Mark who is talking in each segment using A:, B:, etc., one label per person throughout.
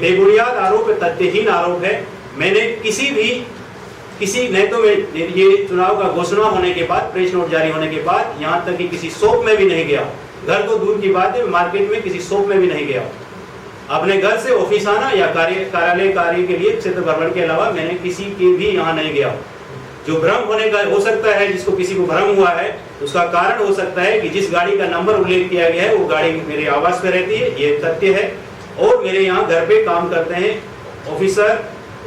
A: बेबुनियाद आरोप, तथ्यहीन आरोप है। मैंने नहीं तो मैं ये चुनाव का घोषणा होने के बाद, प्रेस नोट जारी होने के बाद, यहाँ तक कि किसी शॉप में भी नहीं गया। घर तो दूर की बात है, मार्केट में किसी शॉप में भी नहीं गया। अपने घर से ऑफिस आना या कार्यालय कार्य के लिए क्षेत्र भ्रमण के अलावा मैंने किसी के भी यहाँ नहीं गया। जो भ्रम होने का हो सकता है, जिसको किसी को भ्रम हुआ है, उसका कारण हो सकता है कि जिस गाड़ी का नंबर उल्लेख किया गया है वो गाड़ी मेरे आवास पे रहती है, ये तथ्य है। और मेरे यहाँ घर पे काम करते हैं officer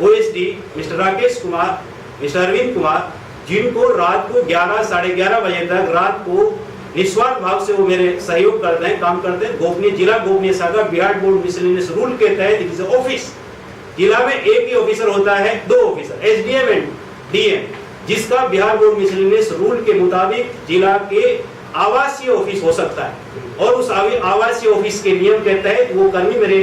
A: OSD mister Rakesh Kumar, mister Arvind Kumar, जिनको रात को 11 साढ़े 11 बजे तक रात को निस्वार्थ भाव से वो मेरे सहयोग करते हैं, काम करते हैं। गोपनीय जिला गोपनीय शाखा बिहार बोर्ड मिसलेनियस रूल के तहत ऑफिस, जिला में एक ही ऑफिसर होता है, 2 ऑफिसर SDM एंड DM, जिसका बिहार बोर्ड मिसलेनियस रूल के मुताबिक जिला के आवासीय ऑफिस हो सकता है। और उस आवासीय ऑफिस के नियम के तहत वो कर्मी मेरे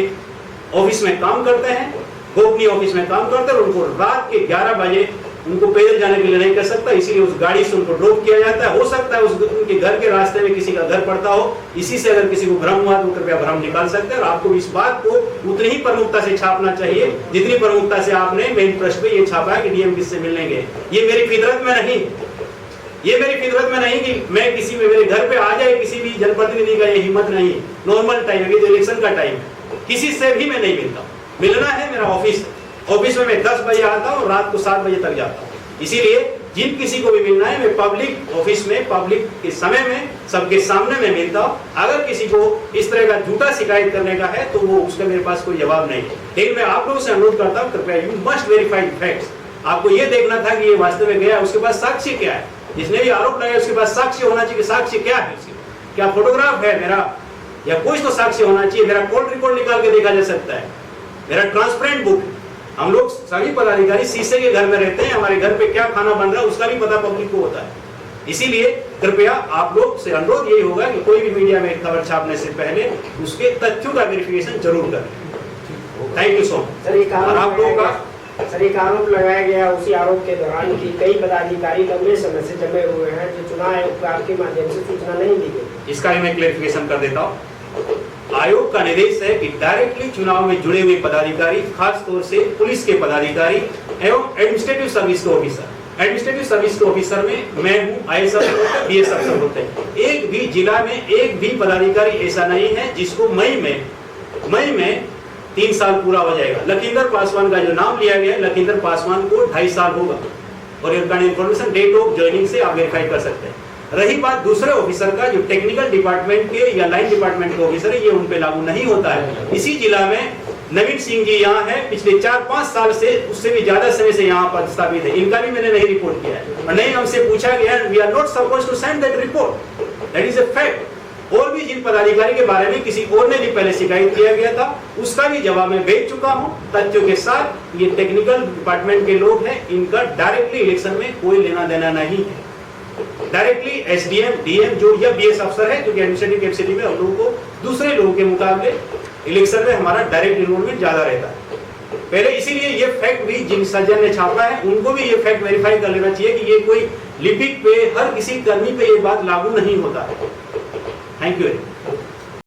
A: ऑफिस में काम करते हैं, गोपनीय ऑफिस में काम करते हैं। उनको रात के 11 बजे उनको पैदल जाने के लिए नहीं कर सकता, इसीलिए उस गाड़ी से उनको ड्रॉप किया जाता है। हो सकता है उनके घर के रास्ते में किसी का घर पड़ता हो, इसी से अगर किसी को भ्रम हुआ तो कृपया भ्रम निकाल सकते हैं। और आपको इस बात को उतनी ही प्रमुखता से छापना चाहिए जितनी प्रमुखता से आपने मेन पृष्ठ पे ये छापा है कि DM किससे मिलने गए। ये मेरी फितरत में नहीं, ये मेरी फितरत में नहीं कि मैं किसी में मेरे घर पे आ जाए किसी भी जनप्रतिनिधि का, ये हिम्मत नहीं। नॉर्मल टाइम है, ये इलेक्शन का टाइम है, किसी से भी मैं नहीं मिलता। मिलना है मेरा ऑफिस में मैं 10 बजे आता हूँ, रात को 7 बजे तक जाता हूँ। इसीलिए जिन किसी को भी मिलना है मैं पब्लिक ऑफिस में, पब्लिक के समय में, सबके सामने में मिलता हूँ। अगर किसी को इस तरह का झूठा शिकायत करने का है तो वो उसका मेरे पास कोई जवाब नहीं है। लेकिन मैं आप लोगों से अनुरोध करता हूँ, कृपया यू मस्ट वेरीफाई फैक्ट्स। आपको ये देखना था कि ये वास्तव में गया, उसके पास साक्ष्य क्या है। जिसने भी आरोप लगाया उसके पास साक्ष्य होना चाहिए। साक्ष्य क्या है उसके, क्या फोटोग्राफ है मेरा, या कुछ तो साक्ष्य होना चाहिए। मेरा कॉल रिकॉर्ड निकाल के देखा जा सकता है, मेरा ट्रांसपेरेंट बुक। हम लोग सभी पदाधिकारी शीशे के घर में रहते हैं, हमारे घर पे क्या खाना बन रहा है उसका भी पता पब्लिक को होता है। इसीलिए कृपया आप लोग से अनुरोध यही होगा कि कोई भी मीडिया में खबर छापने से पहले उसके तथ्यों का वेरिफिकेशन जरूर करें। Thank you so much. और आप लोगों का
B: सर एक आरोप लगाया गया, उसी आरोप के दौरान की कई पदाधिकारी लंबे समय से जमे हुए हैं जो चुनाव आयोग के माध्यम से सूचना नहीं दी गई।
A: इसका भी मैं क्लेरिफिकेशन कर देता हूँ। आयोग का निर्देश है कि डायरेक्टली चुनाव में जुड़े हुए पदाधिकारी, खास तौर से पुलिस के पदाधिकारी एवं एडमिनिस्ट्रेटिव सर्विस के ऑफिसर, एडमिनिस्ट्रेटिव सर्विस के ऑफिसर में मैं हूँ, IAS अफसर, BS अफसर होते हैं। एक भी जिला में एक भी पदाधिकारी ऐसा नहीं है जिसको मई में 3 साल पूरा हो जाएगा। लखींदर पासवान का जो नाम लिया गया है, लखींदर पासवान को 2.5 साल होगा। और इन्फॉर्मेशन डेट ऑफ ज्वाइनिंग से आप वेरीफाई कर सकते हैं। रही बात दूसरे ऑफिसर का, जो टेक्निकल डिपार्टमेंट के या लाइन डिपार्टमेंट के ऑफिसर है, ये उन पे लागू नहीं होता है। इसी जिला में नवीन सिंह जी यहाँ है, पिछले 4-5 साल से, उससे भी ज्यादा समय से यहाँ पर स्थापित है। इनका भी मैंने नहीं रिपोर्ट किया है और नहीं हमसे पूछा गया। We are not supposed to send that report, that is a fact. और भी जिन पदाधिकारी के बारे में किसी और ने भी पहले शिकायत किया गया था, उसका भी जवाब मैं भेज चुका हूं तथ्यों के साथ। ये टेक्निकल डिपार्टमेंट के लोग हैं, इनका डायरेक्टली इलेक्शन में कोई लेना देना नहीं है। डायरेक्टली SDM, DM जो या BS अफसर है, क्योंकि एडमिनिस्ट्रेटिव कैपेसिटी में हम लोगों को दूसरे लोगों के मुकाबले इलेक्शन में हमारा डायरेक्ट इन्वॉल्वमेंट ज्यादा रहता है पहले। इसीलिए ये फैक्ट भी जिन सज्जन ने छापा है उनको भी ये फैक्ट वेरीफाई कर लेना चाहिए कि ये कोई लिपिक पे, हर किसी कर्मी पे ये बात लागू नहीं होता है। Thank you.